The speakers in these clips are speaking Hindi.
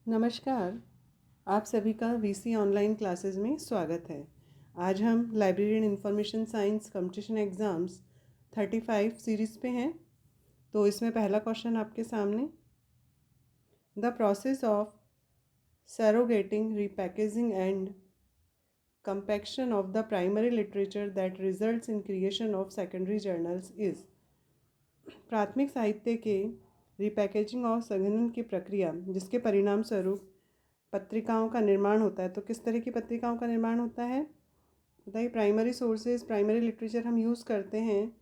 नमस्कार। आप सभी का वीसी ऑनलाइन क्लासेस में स्वागत है। आज हम library and information science competition exams 35 series पे हैं। तो इसमें पहला क्वेश्चन आपके सामने, the process of surrogating repackaging and compaction of the primary literature that results in creation of secondary journals is. प्राथमिक साहित्य के रिपैकेजिंग और संघनन की प्रक्रिया जिसके परिणाम स्वरूप पत्रिकाओं का निर्माण होता है। तो किस तरह की पत्रिकाओं का निर्माण होता है बताइए। प्राइमरी सोर्सेज, प्राइमरी लिटरेचर हम यूज़ करते हैं।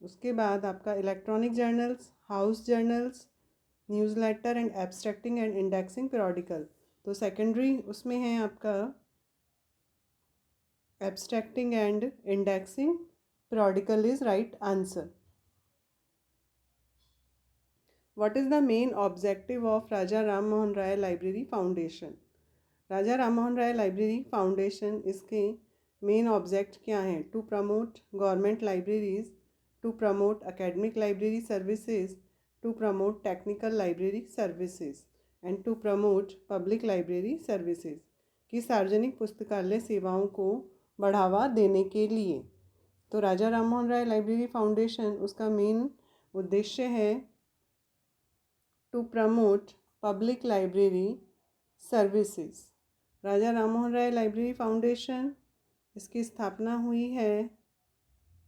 उसके बाद आपका electronic journals, house journals, newsletter and abstracting and indexing periodical. तो सेकेंडरी उसमें है आपका abstracting and indexing periodical is right answer. What is the main objective of Raja Ram Mohan Rai Library Foundation? Raja Ram Mohan Roy library foundation इसके मेन ऑब्जेक्ट क्या हैं? To promote government libraries, to promote academic library services, to promote technical library services and to promote public library services की सार्वजनिक पुस्तकालय सेवाओं को बढ़ावा देने के लिए। तो राजा राम मोहन राय लाइब्रेरी फाउंडेशन उसका मेन उद्देश्य है to promote public library services. Raja Ram Mohan Roy library foundation इसकी स्थापना हुई है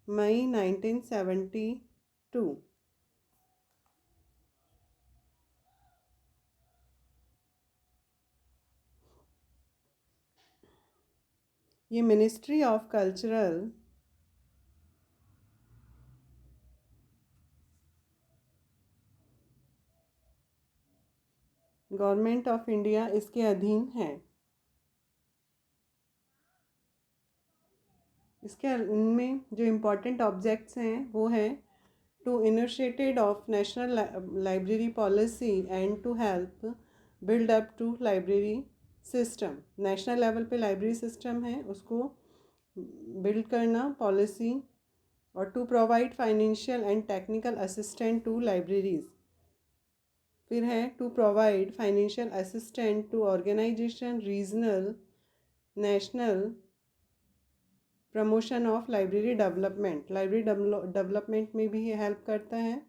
मई 1972। ये ministry of cultural government of India इसके अधीन है। इसके इनमें जो इम्पोर्टेंट ऑब्जेक्ट्स हैं वो है to initiated of national library policy and to help build up to library system. National level पे लाइब्रेरी सिस्टम है उसको बिल्ड करना, पॉलिसी, और to provide financial and technical assistant to libraries. फिर है to provide financial assistant to organisation, regional, national promotion of library development. Library development में भी ये हेल्प करता है,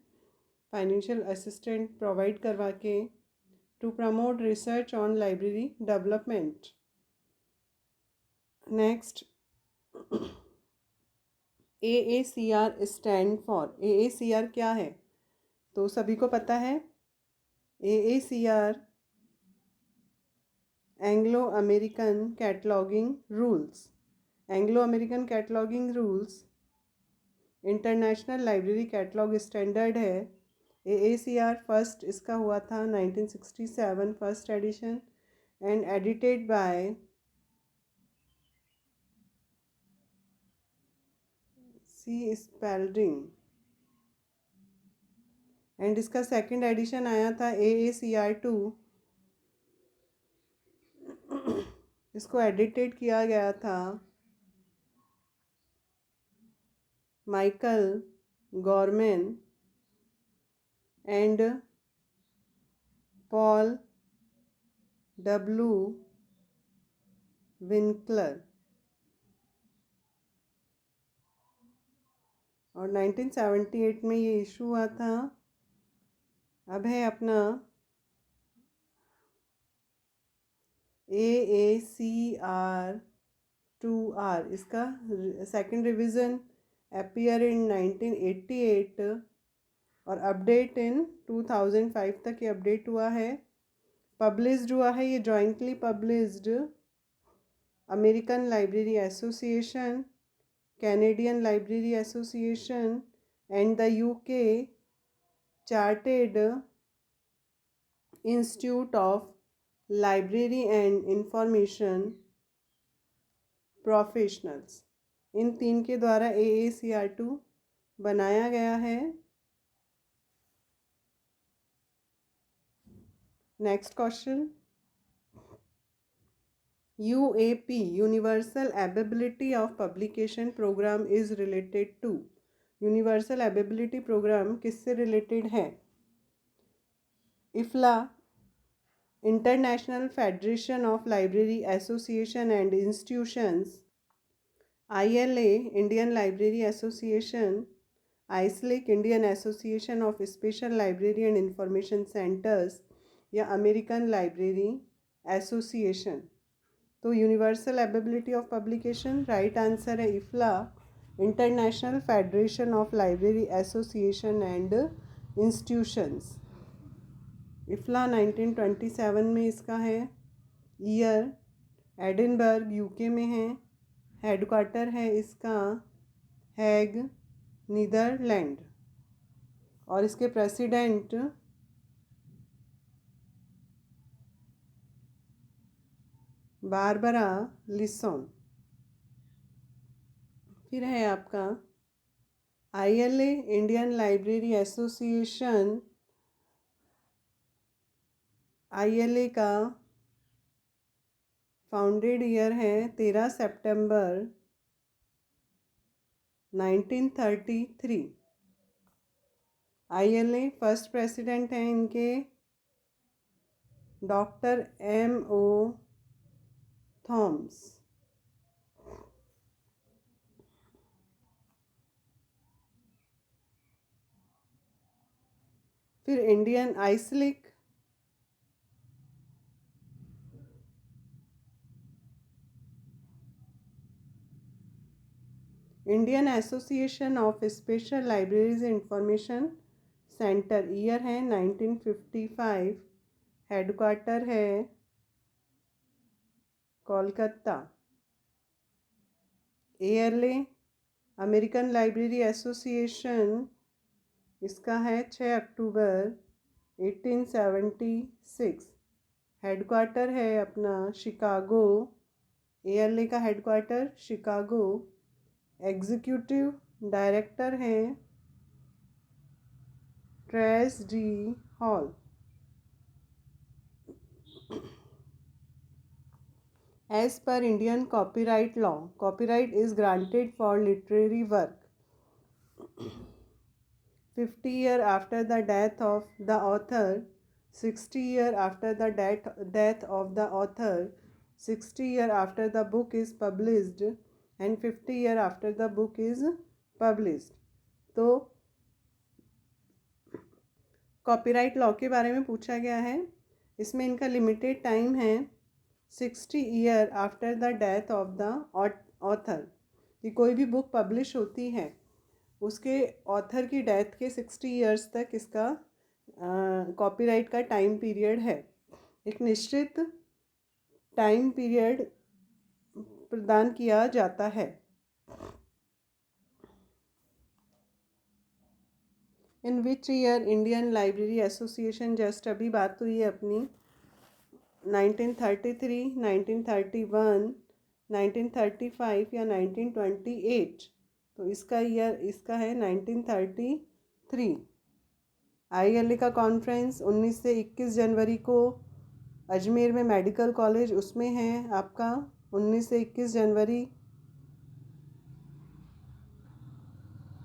फाइनेंशियल असिस्टेंट प्रोवाइड करवा के। To promote research on library development. Next AACR stand for. AACR क्या है? तो सभी को पता है AACR Anglo American cataloguing rules. Anglo American cataloguing rules international library catalogue standard है। AACR फर्स्ट इसका हुआ था 1967 first edition and edited by C. Spalding. And इसका सेकंड एडिशन आया था AACR 2। इसको एडिटेड किया गया था Michael Gorman and Paul W. Winkler. और 1978 में ये इशू हुआ था। अब है अपना AACR 2R। इसका सेकंड रिवीजन अपीयर इन 1988 और अपडेट इन 2005 तक ये अपडेट हुआ है। पब्लिश्ड हुआ है ये jointly published American library association, Canadian library association and the UK chartered institute of library and information professionals. इन तीन के द्वारा AACR 2 बनाया गया है। Next question, UAP universal ability of publication programme is related to. Universal ability programme किससे रिलेटेड है? IFLA international federation of library association and institutions, ILA Indian library association, IASLIC Indian association of special library and information centres या अमेरिकन लाइब्रेरी एसोसिएशन। तो universal ability of publication, right answer है IFLA, international federation of library association and institutions. IFLA 1927 में इसका है ईयर। एडिनबर्ग यूके में है। हेडक्वार्टर है इसका हैग, नीदरलैंड। और इसके प्रेसिडेंट बारबरा लिसोन। फिर है आपका ILA Indian library association. ILA का फाउंडेड ईयर है 13 सितंबर 1933। ILA फर्स्ट प्रेसिडेंट हैं इनके डॉक्टर M.O. थॉम्स। फिर Indian IASLIC, Indian association of special libraries information centre, year है 1955। हेडक्वार्टर है Kolkata. ALA American library association, इसका है 6 अक्टूबर 1876। हेडक्वार्टर है अपना शिकागो। ALA का हेडक्वार्टर शिकागो। एग्जीक्यूटिव डायरेक्टर हैं Tracie D Hall. As per Indian copyright law, copyright is granted for literary work 50 years after the death of the author, 60 years after the death of the author, 60 years after the book is published, and 50 years after the book is published। तो कॉपीराइट लॉ के बारे में पूछा गया है। इसमें इनका लिमिटेड टाइम है 60 year after the death of the author. कि कोई भी बुक पब्लिश होती है उसके ऑथर की डेथ के 60 ईयर्स तक इसका कॉपीराइट का टाइम पीरियड है। एक निश्चित टाइम पीरियड प्रदान किया जाता है। In which year Indian library association, just अभी बात हुई है अपनी, 1933, 1931, 1935 या 1928। तो इसका ईयर इसका है 1933। ILA का कॉन्फ्रेंस 19 से 21 जनवरी को अजमेर में मेडिकल कॉलेज उसमें है आपका 19 से 21 जनवरी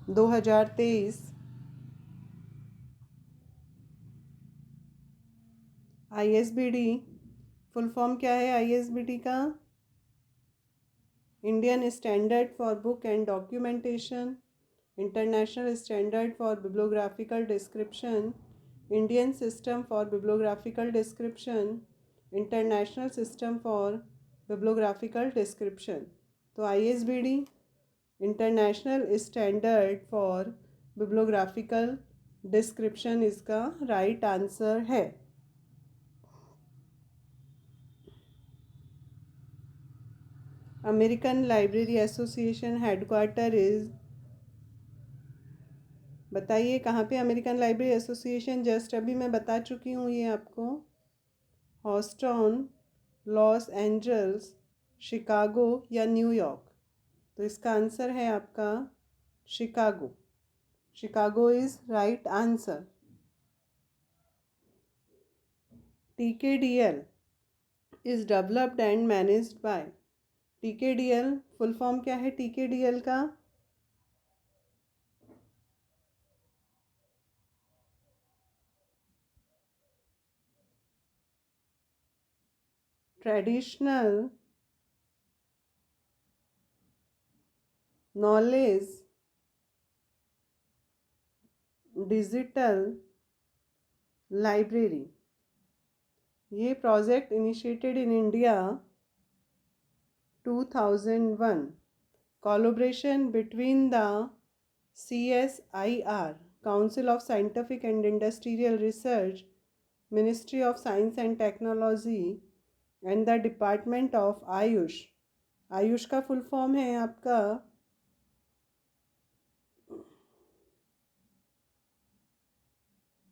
2023। ISBD फुल फॉर्म क्या है ISBD का? Indian standard for book and documentation, international standard for bibliographical description, Indian system for bibliographical description, international system for bibliographical description. तो ISBD international standard for bibliographical description इसका राइट आंसर है। American library association headquarter is, बताइए कहाँ पे अमेरिकन लाइब्रेरी एसोसिएशन? जस्ट अभी मैं बता चुकी हूँ ये आपको। हॉस्टन, लॉस एंजल्स, शिकागो या न्यूयॉर्क। तो इसका आंसर है आपका Chicago. Chicago is right answer. TKDL is developed and managed by. TKDL full form क्या है TKDL का? traditional knowledge digital library. ये project initiated in India 2001. Collaboration between the CSIR, Council of Scientific and Industrial Research, Ministry of Science and Technology and the Department of Ayush. Ayush का फुल फॉर्म है आपका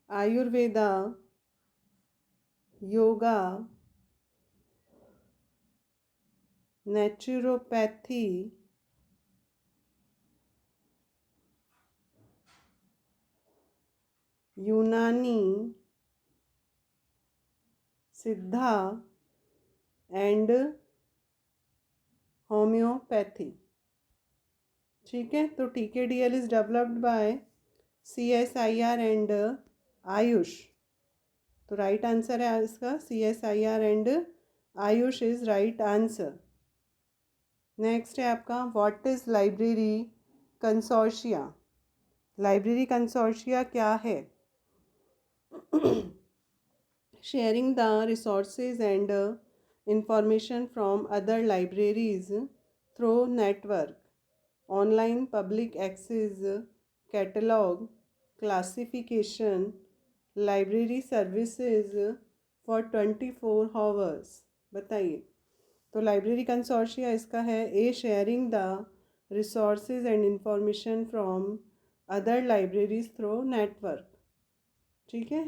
आयुर्वेदा, योगा, नेचुरोपैथी, यूनानी, सिद्धा एंड होम्योपैथी. ठीक है, तो TKDL is developed by CSIR and Ayush. तो राइट आंसर है इसका CSIR and Ayush is right answer. Next है आपका what is library consortia. Library consortia क्या है? Sharing the resources and information from other libraries through network, online public access, catalogue, classification, library services for 24 hours. बताइए. तो लाइब्रेरी कंसोर्शिया इसका है a sharing the resources and information from other libraries through network. ठीक है,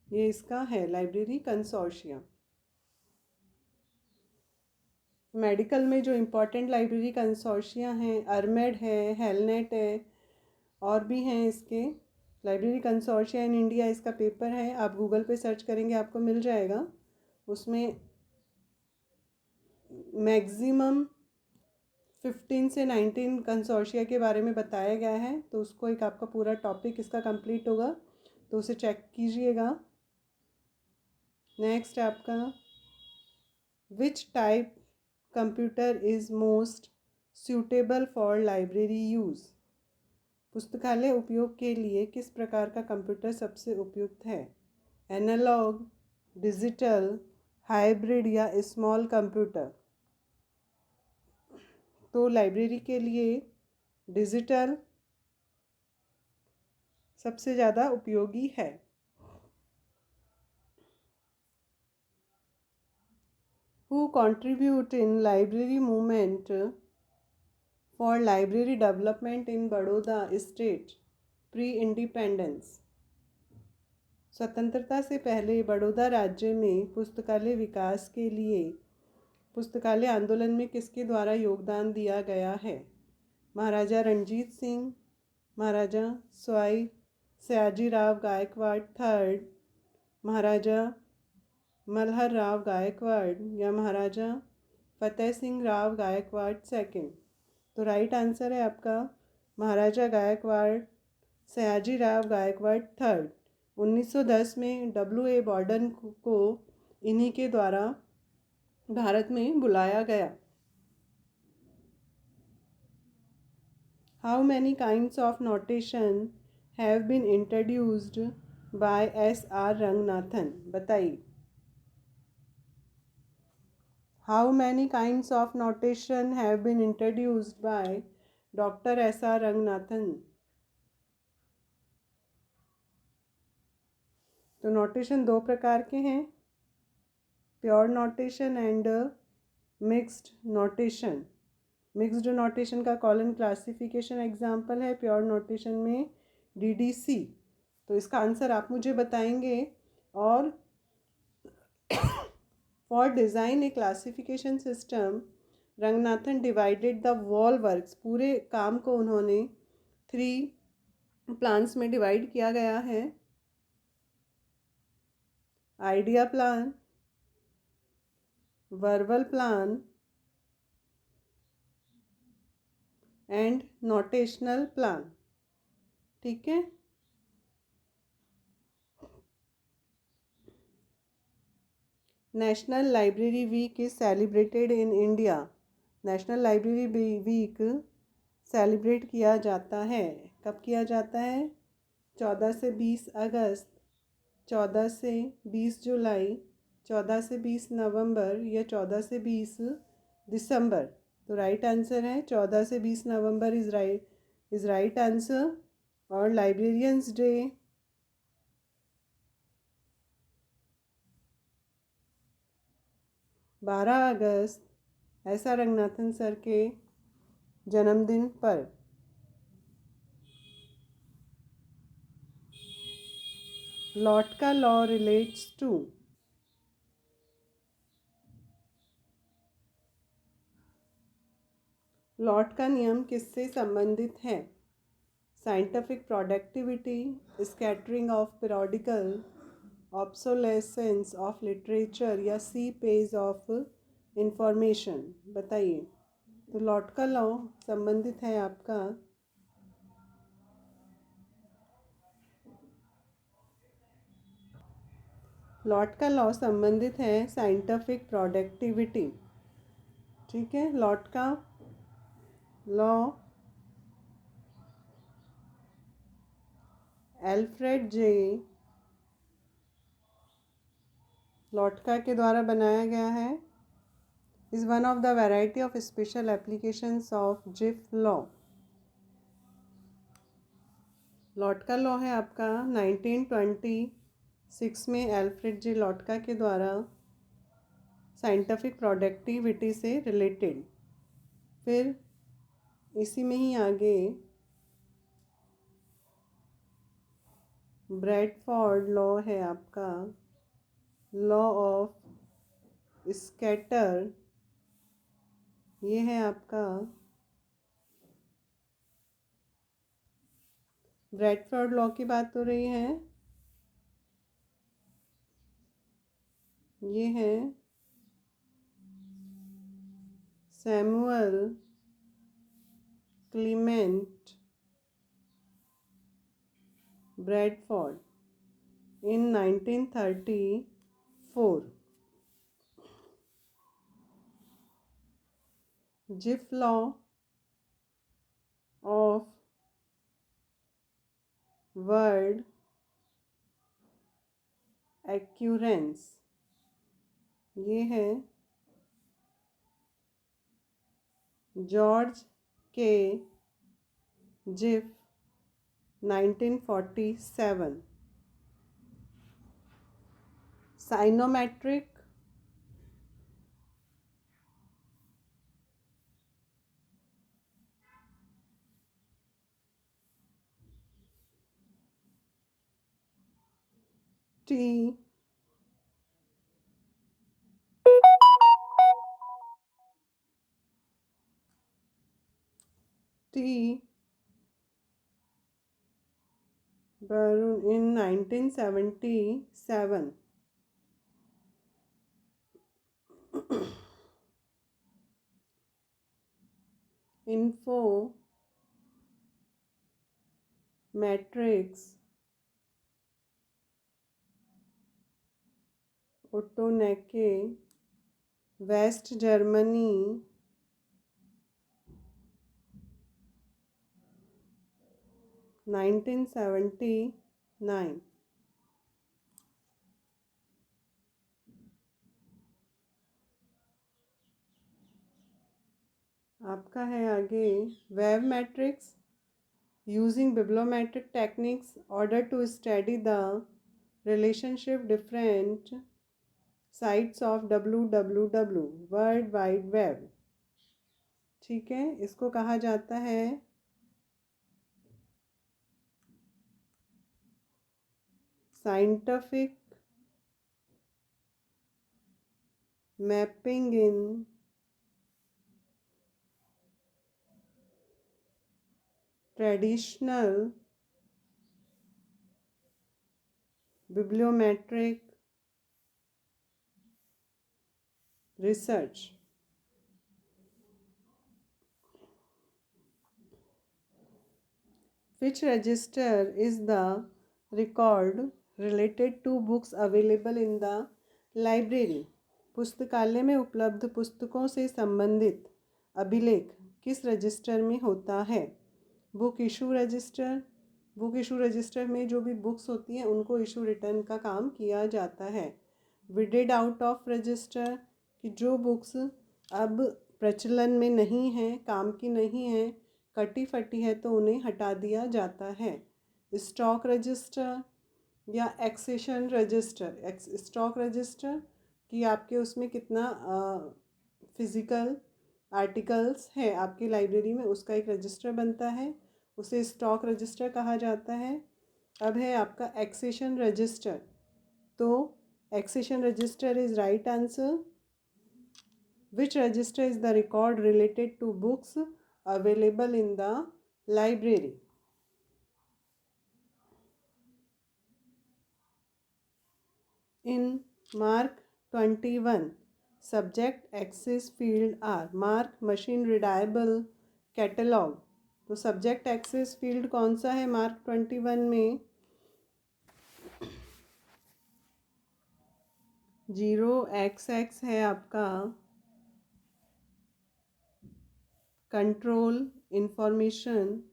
ये इसका है लाइब्रेरी कंसोर्शिया. मेडिकल में जो इम्पोर्टेंट लाइब्रेरी कंसोर्शिया हैं अरमेड है, हेलनेट है और भी हैं इसके. लाइब्रेरी कंसोर्शिया इन इंडिया इसका पेपर है, आप गूगल पे सर्च करेंगे आपको मिल जाएगा. उसमें मैक्सिमम 15 से 19 कंसोर्शिया के बारे में बताया गया है. तो उसको एक आपका पूरा टॉपिक इसका कंप्लीट होगा, तो उसे चेक कीजिएगा. नेक्स्ट आपका which type computer is most suitable for library use. पुस्तकालय उपयोग के लिए किस प्रकार का कंप्यूटर सबसे उपयुक्त है? एनालॉग, डिजिटल, हाइब्रिड या स्मॉल कंप्यूटर. तो लाइब्रेरी के लिए डिजिटल सबसे ज़्यादा उपयोगी है. Who contribute in library movement for library development in Baroda state pre-independence. स्वतंत्रता से पहले बड़ौदा राज्य में पुस्तकालय विकास के लिए पुस्तकालय आंदोलन में किसके द्वारा योगदान दिया गया है? महाराजा रणजीत सिंह, महाराजा सवाई सयाजीराव गायकवाड़ थर्ड, महाराजा मल्हर राव गायकवाड़ या महाराजा फतेह सिंह राव गायकवाड़ सेकंड. तो राइट आंसर है आपका महाराजा गायकवाड़ सयाजी राव गायकवाड़ थर्ड. 1910 में WA बॉर्डन को इन्हीं के द्वारा भारत में बुलाया गया. How many kinds of notation have been introduced by SR Ranganathan. बताइए. How many kinds of notation have been introduced by Dr. SR Ranganathan? तो नोटेशन दो प्रकार के हैं, pure notation and mixed notation. Mixed notation का कॉलन क्लासिफिकेशन एग्जाम्पल है, प्योर नोटेशन में DDC. तो इसका आंसर आप मुझे बताएंगे. और For design a classification system, Ranganathan divided the wall works. पूरे काम को उन्होंने 3 प्लान्स में डिवाइड किया गया है. Idea plan, verbal plan and notational plan. ठीक है. National library week is celebrated in India. National library week celebrate किया जाता है। कब किया जाता है? 14 से 20 अगस्त, 14 से 20 जुलाई, 14 से 20 नवंबर या 14 से 20 दिसंबर। तो राइट आंसर है 14 से 20 नवंबर इज़ राइट आंसर। और लाइब्रेरियंस डे 12 अगस्त एस.आर. रंगनाथन सर के जन्मदिन पर। लॉट का लॉ रिलेट्स टू। लॉट का नियम किससे संबंधित है? Scientific productivity, scattering of periodical, obsolescence of literature या सी पेज ऑफ इंफॉर्मेशन। बताइए। तो लॉट का लॉ संबंधित है आपका लॉट का लॉ संबंधित है साइंटिफिक प्रोडक्टिविटी। ठीक है। लॉट का लॉ एल्फ्रेड जे लॉटका के द्वारा बनाया गया है। Is one of the variety of special applications of GIF law. लॉटका law है आपका 1926 में एल्फ्रेड जे लॉटका के द्वारा साइंटिफिक प्रोडक्टिविटी से रिलेटेड। फिर इसी में ही आगे ब्रैडफोर्ड लॉ है आपका, लॉ ऑफ स्कैटर। ये है आपका ब्रैडफोर्ड लॉ की बात हो रही है। ये है Samuel Clement Bradford in 1934। Zipf law of word occurrence. ये है George K Zipf 1947। Scientometric T T Braun in 1977। Informetrics Otto Nacke West Germany 1979। आपका है आगे webometrics using bibliometric techniques order to study the relationship different sites of WWW world wide web. ठीक है। इसको कहा जाता है scientific mapping in traditional bibliometric research। Which register is the record related to books available in the library? पुस्तकालय में उपलब्ध पुस्तकों से संबंधित अभिलेख किस रजिस्टर में होता है? Book issue register. Book issue register में जो भी बुक्स होती हैं उनको इशू रिटर्न का काम किया जाता है। विडेड आउट ऑफ रजिस्टर कि जो बुक्स अब प्रचलन में नहीं हैं, काम की नहीं हैं, कटी फटी है तो उन्हें हटा दिया जाता है। स्टॉक रजिस्टर या एक्सेशन रजिस्टर। स्टॉक रजिस्टर कि आपके उसमें कितना फिज़िकल आर्टिकल्स है आपकी लाइब्रेरी में, उसका एक रजिस्टर बनता है, उसे स्टॉक रजिस्टर कहा जाता है। अब है आपका एक्सेशन रजिस्टर। तो accession register is right answer. Which register is the record related to books available in the library? In Mark 21, subject access field are mark machine readable catalog। तो सब्जेक्ट एक्सेस फील्ड कौन सा है मार्क 21 में? 0xx है आपका कंट्रोल इंफॉर्मेशन,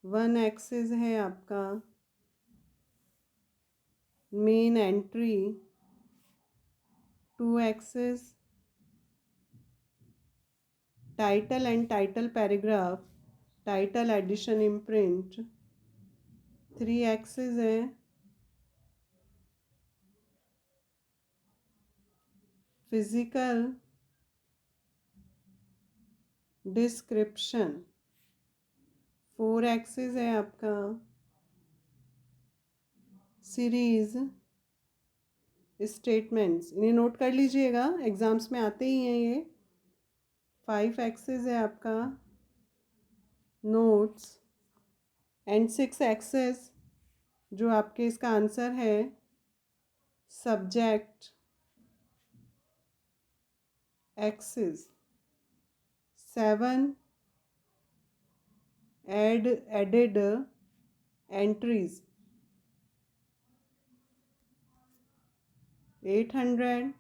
1xx है आपका main entry, 2xx title and title paragraph, title edition imprint, 3xx है फिजिकल डिस्क्रिप्शन, 4xx है आपका सीरीज स्टेटमेंट्स। इन्हें नोट कर लीजिएगा, एग्जाम्स में आते ही हैं ये। 5xx है आपका नोट्स एंड 6xx जो आपके इसका आंसर है subject access. 7 added entries, 800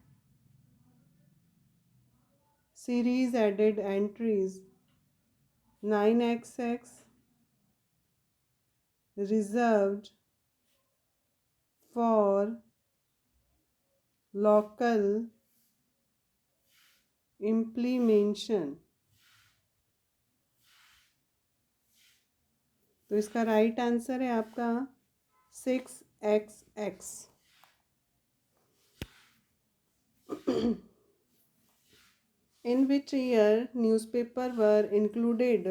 series added entries, 9xx reserved for local implementation। तो इसका राइट आंसर है आपका 6xx। In which year newspaper were included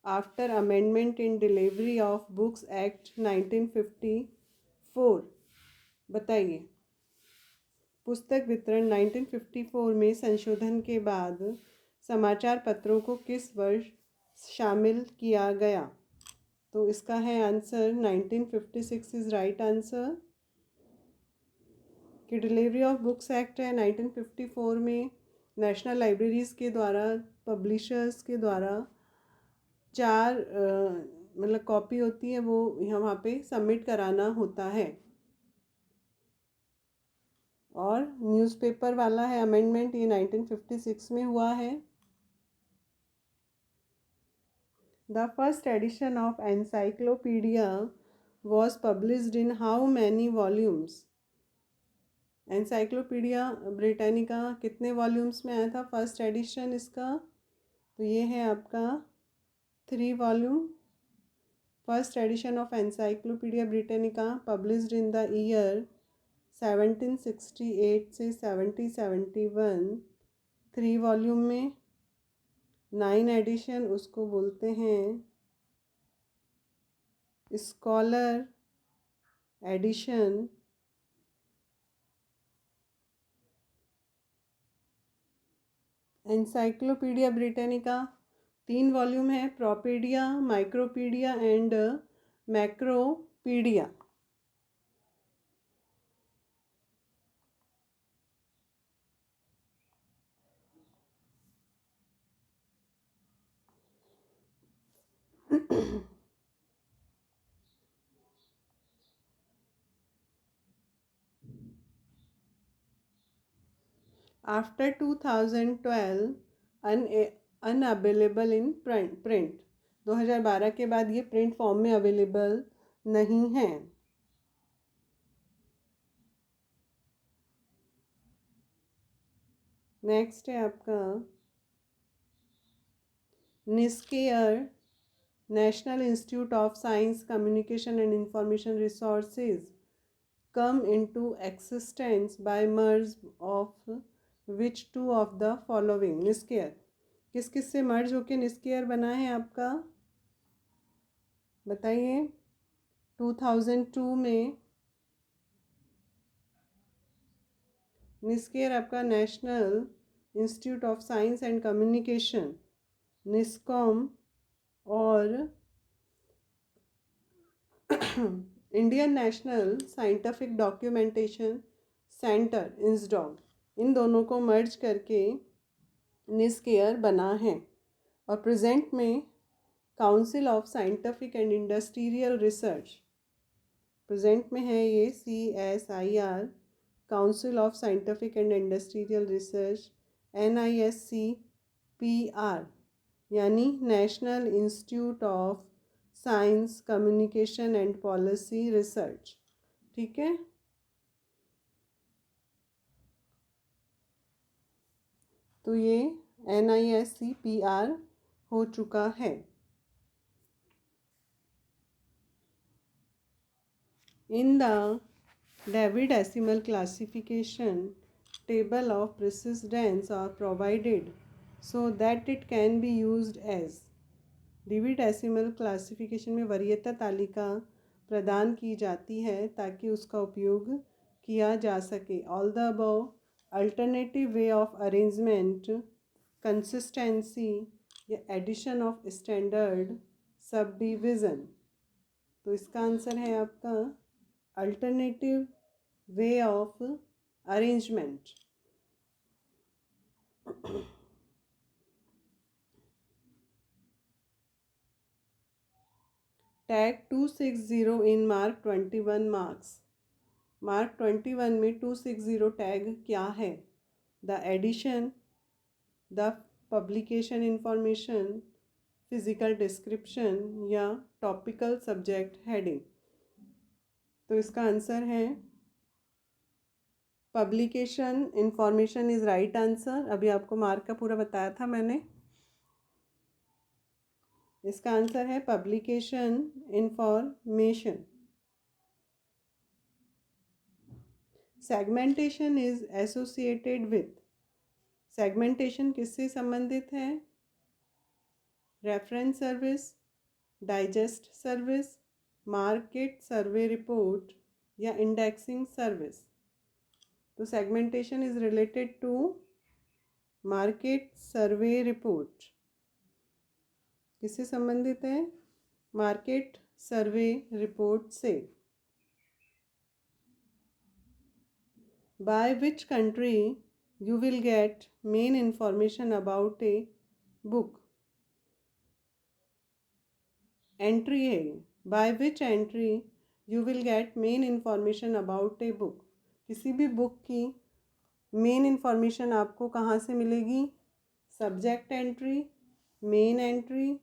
after amendment in Delivery of Books Act 1954? बताइए। पुस्तक वितरण 1954 में संशोधन के बाद समाचार पत्रों को किस वर्ष शामिल किया गया? तो इसका है आंसर 1956 इज़ राइट आंसर। कि डिलीवरी ऑफ बुक्स एक्ट है 1954 में नेशनल लाइब्रेरीज़ के द्वारा, पब्लिशर्स के द्वारा 4 मतलब कॉपी होती है वो यहाँ पे सबमिट कराना होता है। और न्यूज़पेपर वाला है अमेंडमेंट, ये 1956 में हुआ है। The first edition of encyclopedia was published in how many volumes? Encyclopedia Britannica कितने वॉल्यूम्स में आया था फर्स्ट एडिशन इसका? तो ये है आपका 3 volume. First edition of encyclopedia Britannica published in the year 1768 से 1771, 3 वॉल्यूम में। 9 एडिशन उसको बोलते हैं scholar edition. Encyclopaedia Britannica 3 volume है, Propaedia, Micropaedia and Macropaedia. After 2012 unavailable in print. 2012 के बाद ये प्रिंट फॉर्म में अवेलेबल नहीं है। नेक्स्ट है आपका NISCAIR, national institute of science communication and information resources come into existence by merge of which two of the following? NISCAIR किस किस से मर्ज होके निस्केयर बना है आपका, बताइए। 2002 में निस्केयर आपका national institute of science and communication NISCOM और Indian national scientific documentation centre INSDOC, इन दोनों को मर्ज करके निस्केयर बना है। और प्रेजेंट में council of scientific and industrial research, present में है ये CSIR, council of scientific and industrial research, NISCPR यानी national institute of science communication and policy research. ठीक है, तो ये NISCPR हो चुका है। In the David Decimal classification, table of precedence are provided so that it can be used as। David decimal classification में वरीयता तालिका प्रदान की जाती है ताकि उसका उपयोग किया जा सके। All the above alternative way of arrangement, consistency या edition of standard subdivision. तो इसका आंसर है आपका alternative way of arrangement. Tag 260 in MARC 21 MARCs. MARC 21 में 260 टैग क्या है? The edition, the publication information, physical description या टॉपिकल सब्जेक्ट हेडिंग। तो इसका आंसर है publication information is right answer. अभी आपको मार्क का पूरा बताया था मैंने। इसका आंसर है publication information. Segmentation is associated with, segmentation किससे संबंधित है? Reference service, digest service, market survey report या इंडेक्सिंग सर्विस। तो segmentation is related to market survey report. किससे संबंधित है? मार्केट सर्वे रिपोर्ट से। By which country you will get main information about a book. Entry है, by which entry you will get main information about a book. किसी भी बुक की मेन इंफॉर्मेशन आपको कहाँ से मिलेगी? Subject entry, main entry,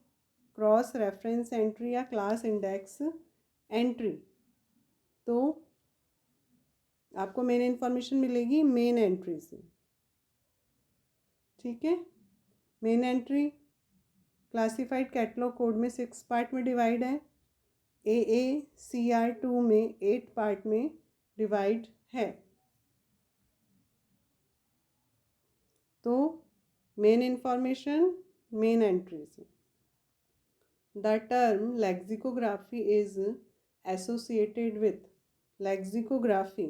cross reference entry या क्लास इंडेक्स एंट्री। तो आपको मेन इंफॉर्मेशन मिलेगी मेन एंट्री से। ठीक है, main entry classified catalogue code में 6 पार्ट में डिवाइड है। AACR2 में 8 पार्ट में डिवाइड है। तो मेन इंफॉर्मेशन मेन एंट्री से। The term lexicography is associated with, lexicography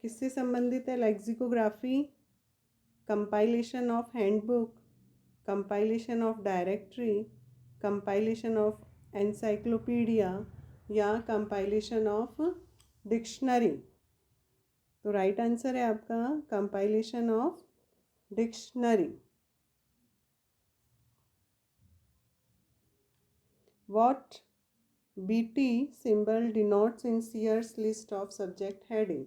किससे संबंधित है? Lexicography compilation of handbook, compilation of directory, compilation of encyclopedia या कंपाइलेशन ऑफ डिक्शनरी। तो राइट आंसर है आपका compilation of dictionary. What BT symbol denotes in Sears list of subject heading?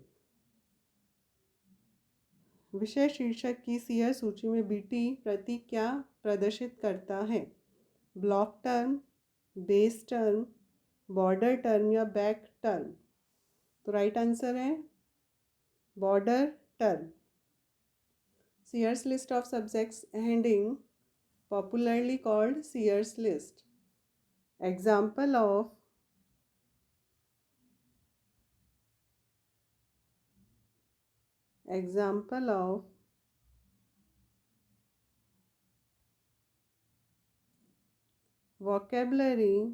विषय शीर्षक की सीआर सूची में बीटी प्रतीक क्या प्रदर्शित करता है? Block term, base term, border term या बैक टर्म? तो राइट आंसर है border term. Sears list of subjects heading popularly called Sears list. Example of vocabulary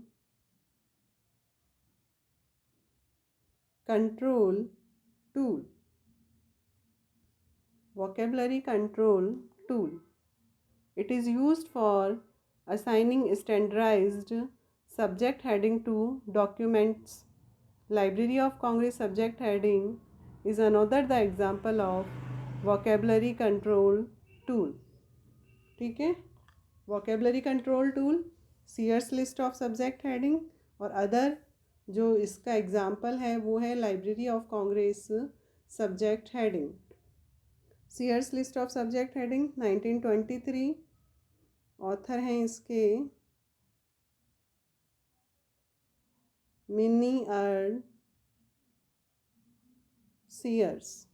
control tool. Vocabulary control tool. It is used for assigning standardized subject heading to documents. Library of Congress subject heading is another the example of vocabulary control tool. ठीक है, vocabulary control tool, Sears list of subject heading, और अदर जो इसका एग्जाम्पल है वो है library of Congress subject heading. Sears list of subject heading 1923, author हैं इसके Minnie Earl Sears.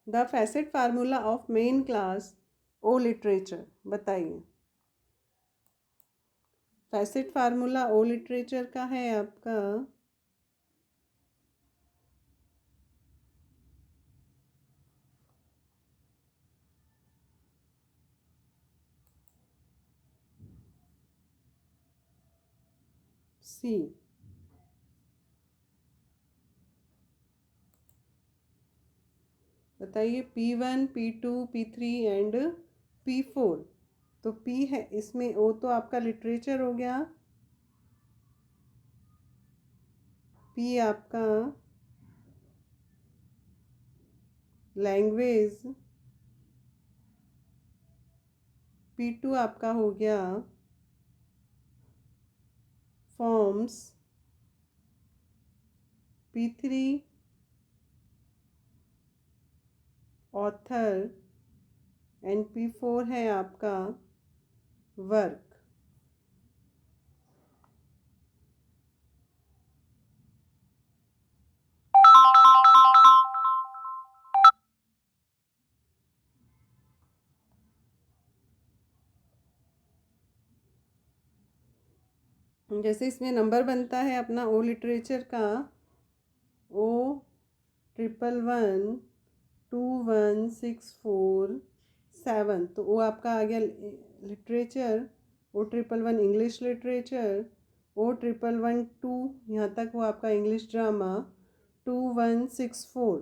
The facet formula of main class O literature, बताइए। फैसेट फार्मूला ओ लिटरेचर का है आपका सी। बताइए P1, P2, P3 and P4। तो P है इसमें, O तो आपका लिटरेचर हो गया, P आपका लैंग्वेज, P2 आपका हो गया forms, P3 author and P4 है आपका वर्क। जैसे इसमें नंबर बनता है अपना ओ लिटरेचर का O116147, तो वो आपका आ गया literature. O1111 English literature, O1112 यहाँ तक वो आपका इंग्लिश ड्रामा, 2164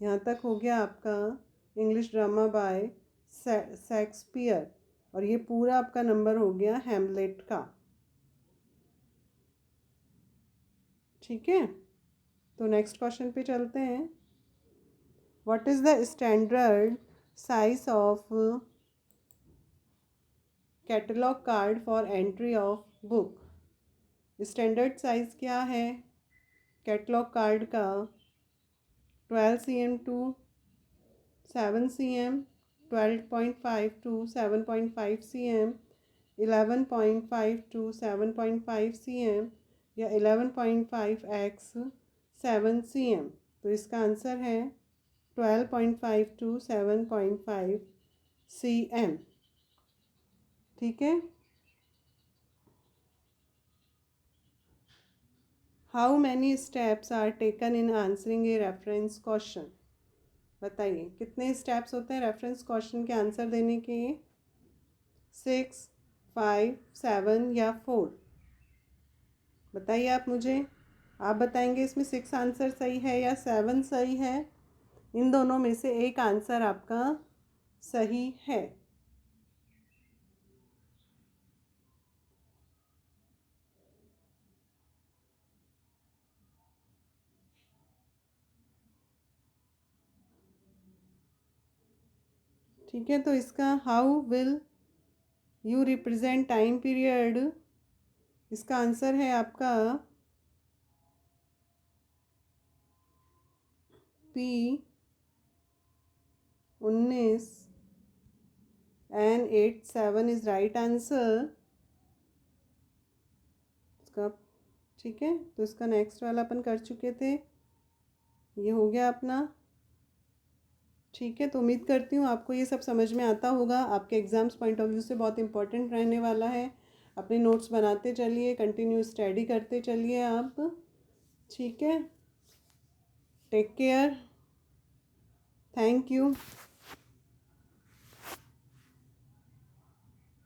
यहाँ तक हो गया आपका इंग्लिश ड्रामा बाय शेक्सपियर, और ये पूरा आपका नंबर हो गया हैमलेट का। ठीक है, तो नेक्स्ट क्वेश्चन पे चलते हैं। What is the standard size of catalogue card for entry of book? Standard size क्या है कैटलॉग कार्ड का? 12 cm to 7 cm, 12.5 to 7.5 cm, 11.5 to 7.5 cm या 11.5x 7 cm? तो इसका आंसर है 12.5 टू 7.5 cm। ठीक है, how many steps are taken in answering a reference question? बताइए कितने स्टेप्स होते हैं रेफरेंस क्वेश्चन के आंसर देने के? 6, 5, 7 या 4? बताइए आप मुझे, आप बताएंगे इसमें 6 आंसर सही है या 7 सही है? इन दोनों में से एक आंसर आपका सही है। ठीक है, तो इसका how will you represent time period, इसका आंसर है आपका P 19 and 8 7 is right answer इसका। ठीक है, तो इसका नेक्स्ट वाला अपन कर चुके थे, ये हो गया अपना। ठीक है, तो उम्मीद करती हूँ आपको ये सब समझ में आता होगा, आपके एग्ज़ाम्स पॉइंट ऑफ व्यू से बहुत इंपॉर्टेंट रहने वाला है। अपने नोट्स बनाते चलिए, कंटिन्यू स्टडी करते चलिए आप। ठीक है, टेक केयर, थैंक यू।